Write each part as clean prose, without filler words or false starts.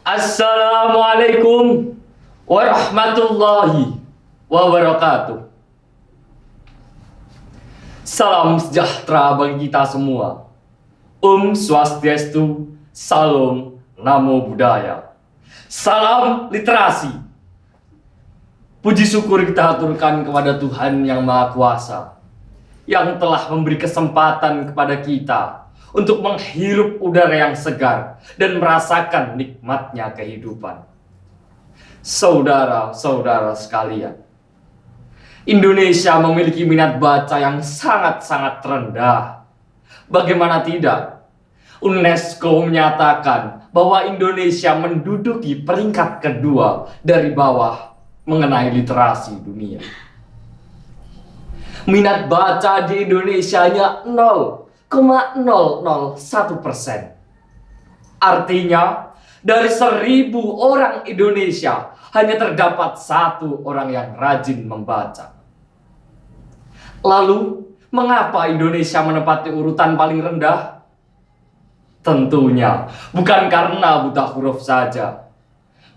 Assalamualaikum warahmatullahi wabarakatuh. Salam sejahtera bagi kita semua. Swastiastu, Salam, Namo Buddhaya. Salam literasi. Puji syukur kita aturkan kepada Tuhan Yang Maha Kuasa, yang telah memberi kesempatan kepada kita untuk menghirup udara yang segar dan merasakan nikmatnya kehidupan. Saudara-saudara sekalian, Indonesia memiliki minat baca yang sangat-sangat rendah. Bagaimana tidak? UNESCO menyatakan bahwa Indonesia menduduki peringkat kedua dari bawah mengenai literasi dunia. Minat baca di Indonesia hanya 0,001%. Artinya, dari 1.000 orang Indonesia, hanya terdapat 1 orang yang rajin membaca. Lalu, mengapa Indonesia menempati urutan paling rendah? Tentunya, bukan karena buta huruf saja.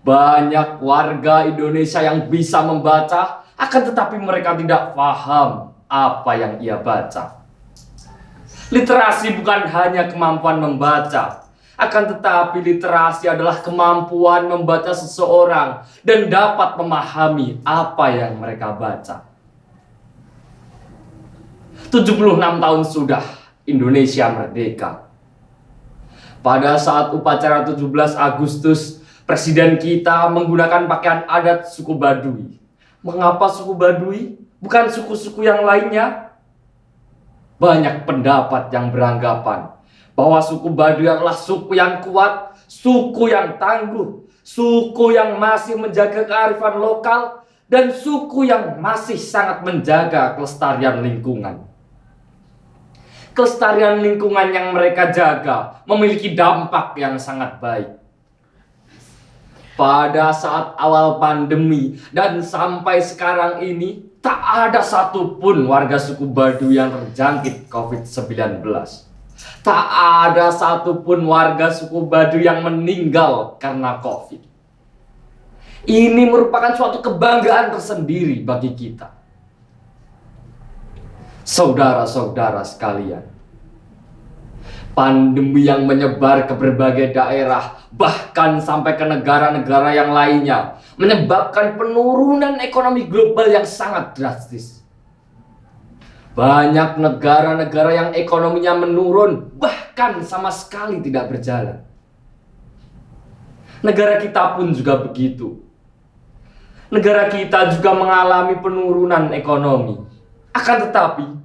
Banyak warga Indonesia yang bisa membaca, akan tetapi mereka tidak paham apa yang ia baca. Literasi bukan hanya kemampuan membaca, akan tetapi literasi adalah kemampuan membaca seseorang dan dapat memahami apa yang mereka baca. 76 tahun sudah Indonesia merdeka. Pada saat upacara 17 Agustus, Presiden kita menggunakan pakaian adat suku Baduy. Mengapa suku Baduy? Bukan suku-suku yang lainnya? Banyak pendapat yang beranggapan bahwa suku Baduy adalah suku yang kuat, suku yang tangguh, suku yang masih menjaga kearifan lokal, dan suku yang masih sangat menjaga kelestarian lingkungan. Kelestarian lingkungan yang mereka jaga memiliki dampak yang sangat baik. Pada saat awal pandemi dan sampai sekarang ini, tak ada satupun warga suku Baduy yang terjangkit COVID-19. Tak ada satupun warga suku Baduy yang meninggal karena COVID. Ini merupakan suatu kebanggaan tersendiri bagi kita. Saudara-saudara sekalian, pandemi yang menyebar ke berbagai daerah, bahkan sampai ke negara-negara yang lainnya, menyebabkan penurunan ekonomi global yang sangat drastis. Banyak negara-negara yang ekonominya menurun, bahkan sama sekali tidak berjalan. Negara kita pun juga begitu. Negara kita juga mengalami penurunan ekonomi. Akan tetapi,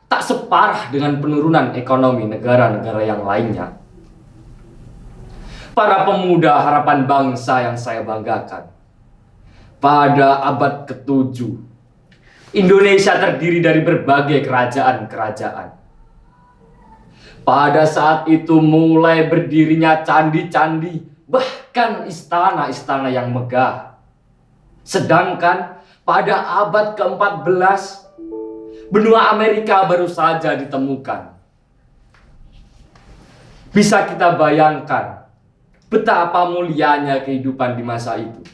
tak separah dengan penurunan ekonomi negara-negara yang lainnya. Para pemuda harapan bangsa yang saya banggakan, pada abad ke-7, Indonesia terdiri dari berbagai kerajaan-kerajaan. Pada saat itu mulai berdirinya candi-candi, bahkan istana-istana yang megah. Sedangkan pada abad ke-14, benua Amerika baru saja ditemukan. Bisa kita bayangkan betapa mulianya kehidupan di masa itu.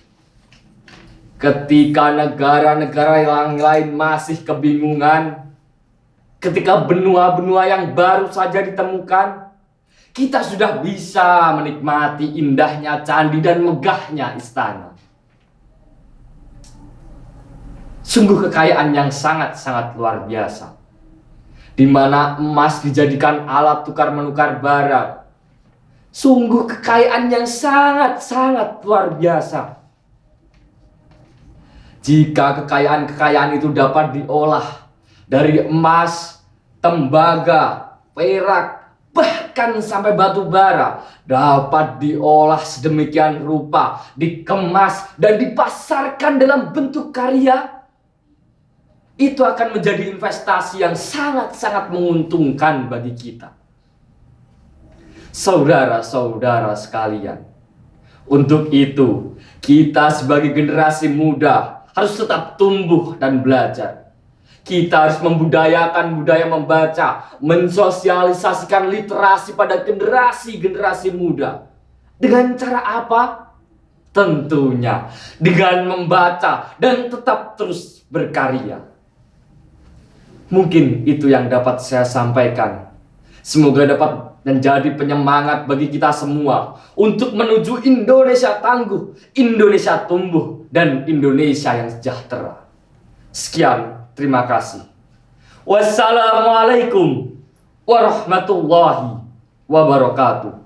Ketika negara-negara yang lain masih kebingungan, ketika benua-benua yang baru saja ditemukan, kita sudah bisa menikmati indahnya candi dan megahnya istana. Sungguh kekayaan yang sangat-sangat luar biasa, di mana emas dijadikan alat tukar menukar barang. Sungguh kekayaan yang sangat-sangat luar biasa. Jika kekayaan-kekayaan itu dapat diolah dari emas, tembaga, perak, bahkan sampai batu bara, dapat diolah sedemikian rupa, dikemas dan dipasarkan dalam bentuk karya, itu akan menjadi investasi yang sangat-sangat menguntungkan bagi kita. Saudara-saudara sekalian, untuk itu kita sebagai generasi muda harus tetap tumbuh dan belajar. Kita harus membudayakan budaya membaca, mensosialisasikan literasi pada generasi-generasi muda. Dengan cara apa? Tentunya dengan membaca dan tetap terus berkarya. Mungkin itu yang dapat saya sampaikan. Semoga dapat menjadi penyemangat bagi kita semua untuk menuju Indonesia tangguh, Indonesia tumbuh, dan Indonesia yang sejahtera. Sekian, terima kasih. Wassalamualaikum warahmatullahi wabarakatuh.